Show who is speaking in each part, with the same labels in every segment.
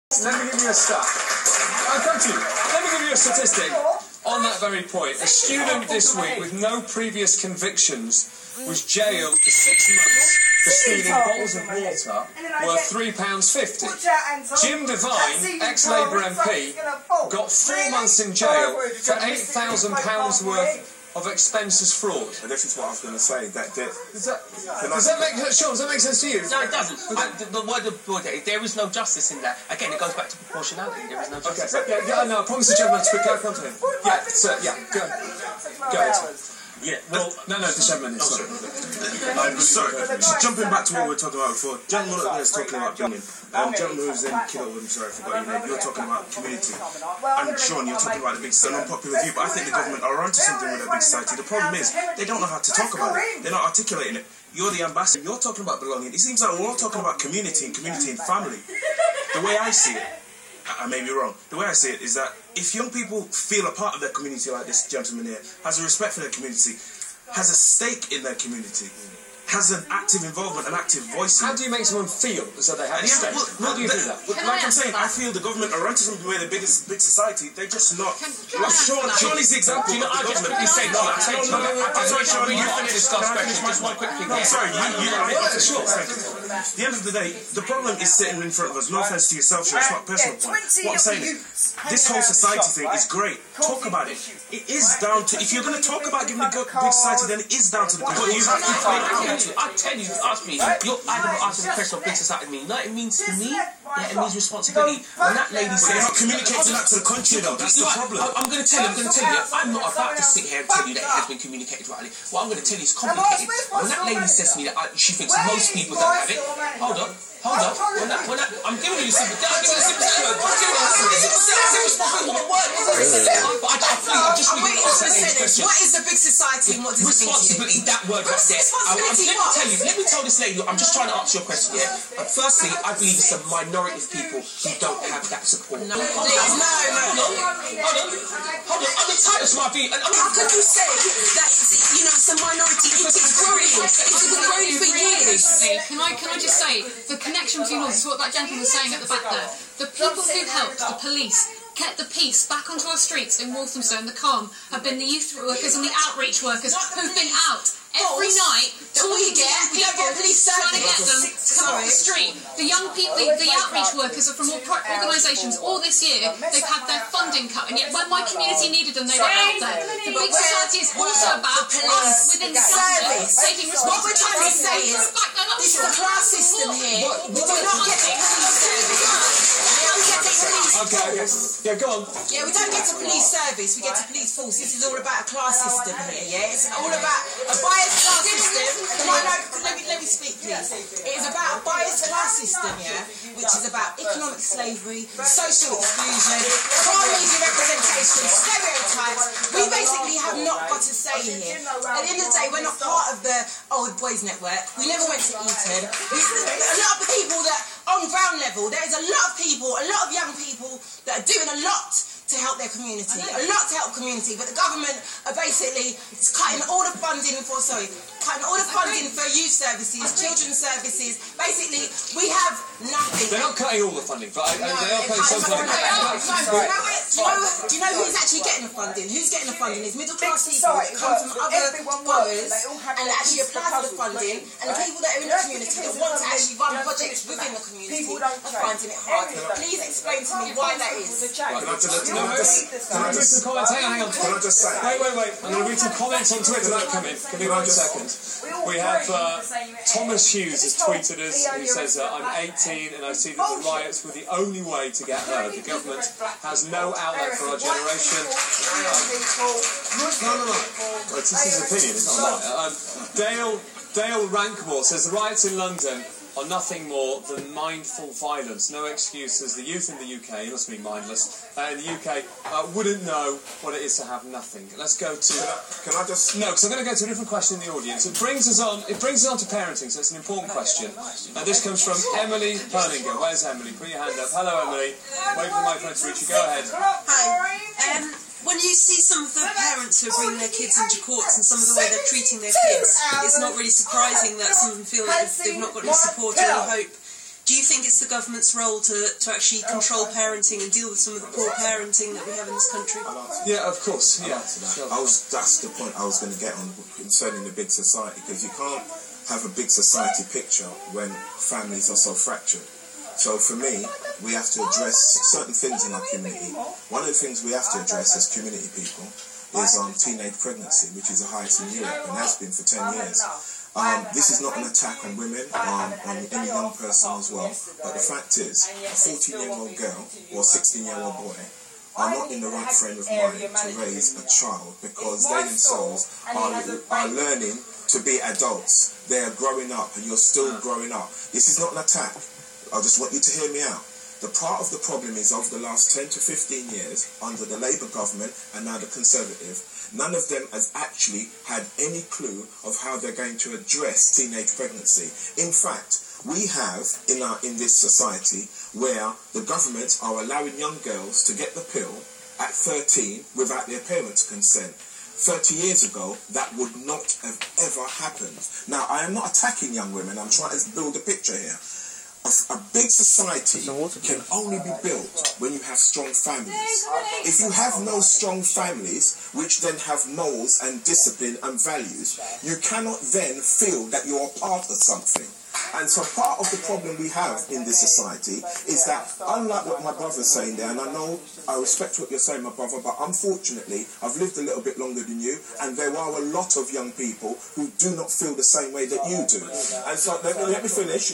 Speaker 1: Let me give you a stat. I'll come to you. Let me give you a statistic on that very point. A student this week with no previous convictions was jailed for 6 months for stealing bottles of water worth £3.50. Jim Devine, ex-Labour MP, got 4 months in jail for £8,000 worth of expenses fraud.
Speaker 2: And this is what I was going to say. Does
Speaker 1: that make sense to you?
Speaker 3: No, it doesn't. The word of there is no justice in that. Again, it goes back to proportionality. There is no justice.
Speaker 1: Okay, no, I promise the gentleman to speak. I'll come to him. Yeah, sir, yeah, go ahead.
Speaker 2: Yeah, well,
Speaker 1: no, the gentleman is sorry.
Speaker 2: Sorry, just jumping back to what we were talking about before. Gentleman up there is talking about Deacon. Gentleman who's in Kilo, I'm sorry, I forgot your name. You're talking about community. And Sean, you're talking about the big society. An unpopular view, but I think the government are onto something with their big society. The problem is, they don't know how to talk about it. They're not articulating it. You're the ambassador. You're talking about belonging. It seems like we're all talking about community and family. The way I see it, I may be wrong. The way I see it is that if young people feel a part of their community like this gentleman here, has a respect for their community, has a stake in their community, has an active involvement, an active voice.
Speaker 1: How do you make someone feel as though they have a stake? How do you do that?
Speaker 2: Like I'm saying, I feel the government are onto something with the big society. They're just not. Sean is the example of the government.
Speaker 3: I'm sorry, Sean, you finish this last question. Just one quick thing.
Speaker 2: Sorry, sure. At the end of the day, the problem is sitting in front of us. No offense to yourself, Sean, it's not personal. What I'm saying is, this whole society thing is great. Talk about it. It is down to, if you're going to talk about giving a big society, then it is down to the government. You have to
Speaker 3: I tell you, ask me. I never asked the question of big society mean. Like it means to me, it means responsibility. When that lady says,
Speaker 2: you're not communicating that to the country though. That's the problem.
Speaker 3: I'm going to tell you. I'm not about to sit here and tell you that it has been communicated rightly. What I'm going to tell you is complicated. When that lady says to me that she thinks most people don't have it, hold up. I'm giving you simple. I'm giving you simple.
Speaker 4: What is a big society and what does
Speaker 3: responsibility? That word right there. Let me tell this lady. I'm just trying to answer your question. Yeah. Firstly, I believe it's a minority of people who don't have that support.
Speaker 4: No.
Speaker 3: Hold on. I'm entitled to my view.
Speaker 4: How can you say that? It's a minority. It's growing. It's been growing for years.
Speaker 5: Can I just say the connection between all this, what that gentleman was saying at the back there, the people who helped the police get the peace back onto our streets in Walthamstow and the calm have been the youth workers and the outreach workers who've been out every night
Speaker 4: we don't get police
Speaker 5: trying to get them to come off the street. The young people, the outreach workers are from all organisations. All this year they've had their funding cut, and yet when my community needed them, they were out there. The big society is also about us within the government taking responsibility.
Speaker 4: What we're trying to say is this is a class system here. We do not get the police service.
Speaker 1: Okay. Yeah, go on.
Speaker 4: Yeah, we don't get to police service, we get to police force. This is all about a class system here, yeah? It's all about a biased class system. Let me speak, please. It is about a biased class system, yeah? Which is about economic slavery, social exclusion, poor media representation, stereotypes. We basically have not got a say here. At the end of the day, we're not part of the Old Boys Network. We never went to Eton. A lot of people that on ground level, there is a lot of people, a lot of young people that are doing a lot to help their community, but the government are basically cutting all the funding for youth services, children's services. Basically, we have nothing.
Speaker 1: They're not cutting all the funding, but they are cutting some funding.
Speaker 4: Do you know who's actually getting the funding? Who's getting the funding is middle class people that come from other boroughs and actually apply for the funding, and the people that are in the community that want to actually run projects within the community are finding it hard. Please explain to me why that is.
Speaker 1: Can I read some comments? Hang on.
Speaker 2: Can I just say?
Speaker 1: Wait. I'm going to read some comments on Twitter that come in. Give me 1 second. We have Thomas Hughes has tweeted us. He says, I'm 18 and I see that the riots were the only way to get heard. The government has no outlet for our generation. No. It's his opinion. It's not mine. Dale Rankmore says the riots in London are nothing more than mindful violence. No excuses. The youth in the UK, it must be mindless, in the UK wouldn't know what it is to have nothing. Let's go to...
Speaker 2: Can I just...
Speaker 1: No, because I'm going to go to a different question in the audience. It brings us on to parenting, so it's an important question. And this comes from Emily Perlinger. Where's Emily? Put your hand up. Hello, Emily. Wait for the microphone to reach you. Go ahead.
Speaker 6: Hi. When you see some of the parents who are bringing their kids into courts and some of the way they're treating their kids, it's not really surprising that some of them feel like they've not got any support or any hope. Do you think it's the government's role to actually control parenting and deal with some of the poor parenting that we have in this country?
Speaker 1: Yeah, of course. Yeah.
Speaker 2: That's the point I was going to get on concerning the big society, because you can't have a big society picture when families are so fractured. So for me, we have to address certain things in our community. One of the things we have to address as community people is teenage pregnancy, which is the highest in Europe and has been for 10 years. This is not an attack on women, on any young person as well, but the fact is, a 14-year-old girl or 16-year-old boy are not in the right frame of mind to raise a child, because they themselves are learning to be adults. They are growing up, and you're still growing up. This is not an attack. I just want you to hear me out. The part of the problem is, over the last 10 to 15 years, under the Labour government and now the Conservative, none of them has actually had any clue of how they're going to address teenage pregnancy. In fact, we have in this society where the government are allowing young girls to get the pill at 13 without their parents' consent. 30 years ago, that would not have ever happened. Now, I am not attacking young women. I'm trying to build a picture here. A big society can only be built when you have strong families. If you have no strong families, which then have morals and discipline and values, you cannot then feel that you're a part of something. And so part of the problem we have in this society is that, unlike what my brother's saying there, and I respect what you're saying, my brother, but unfortunately, I've lived a little bit longer than you, and there are a lot of young people who do not feel the same way that you do. And so, let me finish.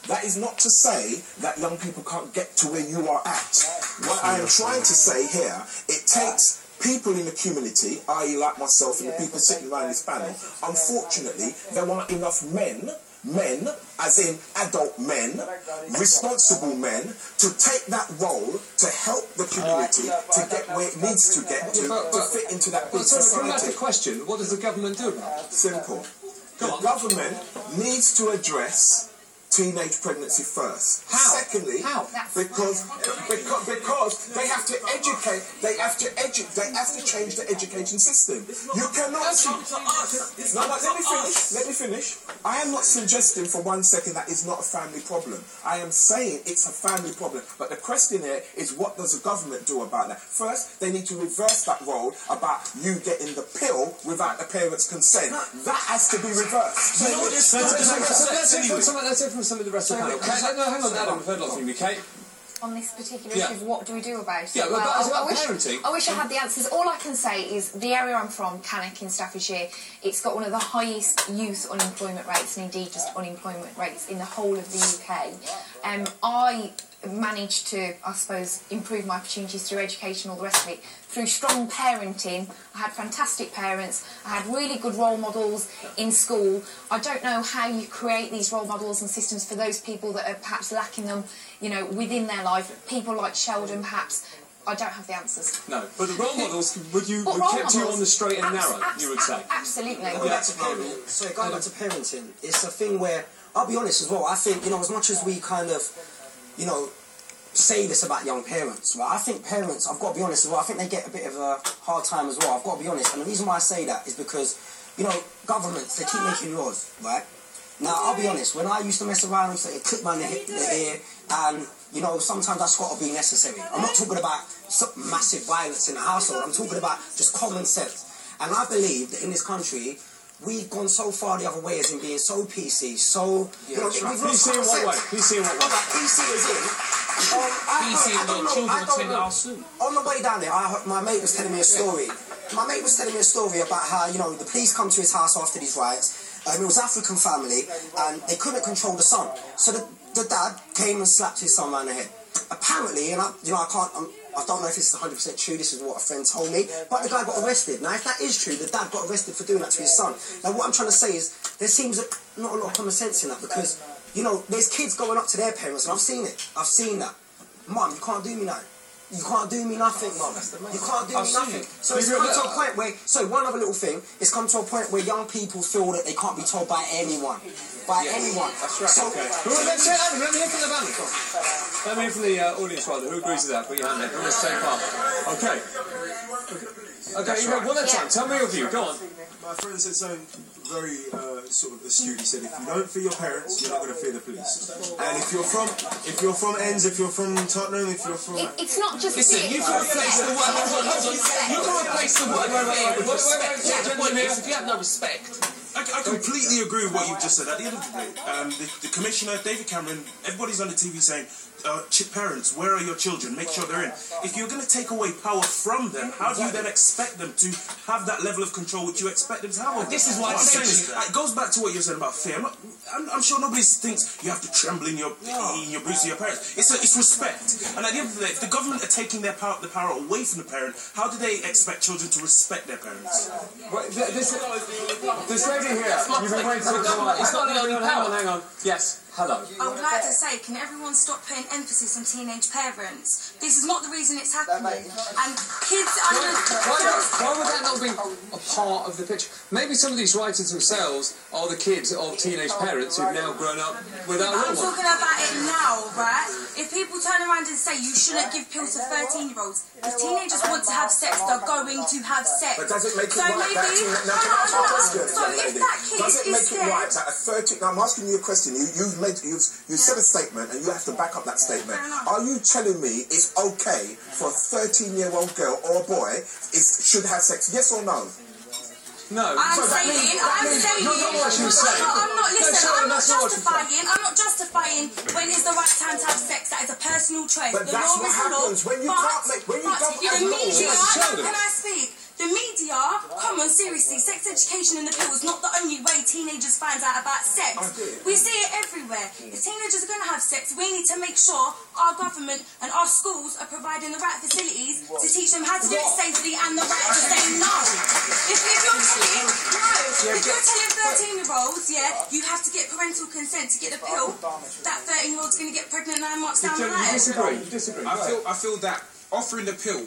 Speaker 2: That is not to say that young people can't get to where you are at. What I am trying to say here, it takes people in the community, i.e. like myself and the people sitting around this panel, unfortunately, there aren't enough men, as in adult men, responsible men, to take that role to help the community to get where it needs to get to fit into that big society.
Speaker 1: That's the question. What does the government do about it?
Speaker 2: Simple. The government needs to address teenage pregnancy first.
Speaker 1: How?
Speaker 2: Secondly, because they have to educate. They have to change the education system. You cannot. No, let me finish. I am not suggesting for 1 second that it's not a family problem. I am saying it's a family problem. But the question here is, what does the government do about that? First, they need to reverse that role about you getting the pill without the parents' consent. That has to be reversed.
Speaker 1: Let's hear from some of the rest of the panel. No, hang on, Adam, we've heard a lot from you, Kate.
Speaker 7: On this particular issue, what do we do about it?
Speaker 1: Yeah, well,
Speaker 7: I wish I had the answers. All I can say is the area I'm from, Cannock in Staffordshire, it's got one of the highest youth unemployment rates, and indeed just unemployment rates in the whole of the UK. I managed to, I suppose, improve my opportunities through education, all the rest of it, through strong parenting. I had fantastic parents. I had really good role models in school. I don't know how you create these role models and systems for those people that are perhaps lacking them, you know, within their life. People like Sheldon, perhaps. I don't have the answers.
Speaker 1: No, but the role models would kept you on the straight and narrow, you would say.
Speaker 7: Absolutely.
Speaker 8: Going back to parenting, it's a thing where, I'll be honest as well, I think, you know, as much as we kind of, you know, say this about young parents, right? I think parents, I've got to be honest as well, I think they get a bit of a hard time as well. I've got to be honest. And the reason why I say that is because, you know, governments, they keep making laws, right? Now, I'll be honest, when I used to mess around and say, clip my ear, and, you know, sometimes that's got to be necessary. I'm not talking about massive violence in the household. I'm talking about just common sense. And I believe that in this country, we've gone so far the other way as in being so PC, so...
Speaker 1: Yeah, you know, we've lost PC in what way? PC in what way?
Speaker 8: PC is in... On the way down there, my mate was telling me a story. My mate was telling me a story about how, you know, the police come to his house after these riots. It was an African family, and they couldn't control the son. So the dad came and slapped his son around the head. Apparently, and I don't know if this is 100% true, this is what a friend told me, but the guy got arrested. Now, if that is true, the dad got arrested for doing that to his son. Now, what I'm trying to say is, there seems not a lot of common sense in that, because, you know, there's kids going up to their parents, and I've seen it. I've seen that. Mum, you can't do me now. You can't do me nothing, Mum. You can't do me nothing. So it's come to a point where... So one other little thing, it's come to a point where young people feel that they can't be told by anyone. Anyone. That's right. So,
Speaker 1: let me hear from the panel. Let me hear from the audience, rather. Who agrees with that? Put your hand up. We're on the same path. Okay. Okay, you have one at a time. Tell me your view. Go on.
Speaker 2: My friend said something very sort of astute. He said, if you don't fear your parents, you're not going to fear the police. And if you're from Enns, if you're from Tottenham, if you're from...
Speaker 7: It's not just...
Speaker 3: Listen, you can replace the word... Hold on. You can replace the word fear with respect. If you have no respect...
Speaker 2: I completely agree with what you've just said. At the end of the day, the Commissioner, David Cameron, everybody's on the TV saying, parents, where are your children? Make sure they're in. If you're going to take away power from them, how do you then expect them to have that level of control which you expect them to have?
Speaker 3: This is why I'm saying
Speaker 2: it goes back to what you said about fear. I'm sure nobody thinks you have to tremble in your boots to your parents. It's respect. And at the end of the day, if the government are taking the power away from the parent, how do they expect children to respect their parents?
Speaker 1: Well, this lady here, you've been waiting for a while.
Speaker 3: It's not the only power.
Speaker 1: Hang on. Yes. Hello.
Speaker 9: I would like to say, can everyone stop putting emphasis on teenage parents? This is not the reason it's happening. And kids under...
Speaker 1: Why would that not be a part of the picture? Maybe some of these writers themselves are the kids of teenage parents who've now grown up without
Speaker 9: I'm talking about it now, right? If people turn around and say you shouldn't give pills to 13-year-olds, if teenagers want to have sex, they're going to have sex.
Speaker 10: But does it make it right
Speaker 9: So if that kid
Speaker 10: does it
Speaker 9: is
Speaker 10: make it right that a 13... Now I'm asking you a question. You said a statement and you have to back up that statement. Are you telling me it's okay for a 13-year-old girl or a boy should have sex? Yes or no?
Speaker 1: No.
Speaker 9: I'm not justifying when is the right time to have sex. That is a personal choice.
Speaker 10: But that's what happens when you can't make... When you don't have laws...
Speaker 9: Can I speak? The media, come on, seriously, sex education in the pill is not the only way teenagers find out about sex. We see it everywhere. If teenagers are going to have sex, we need to make sure our government and our schools are providing the right facilities to teach them how to do it safely and the right to say no. If you're telling 13-year-olds, you have to get parental consent to get the pill, that 13-year-old's going to get pregnant 9 months down the line.
Speaker 1: You disagree?
Speaker 11: I feel that offering the pill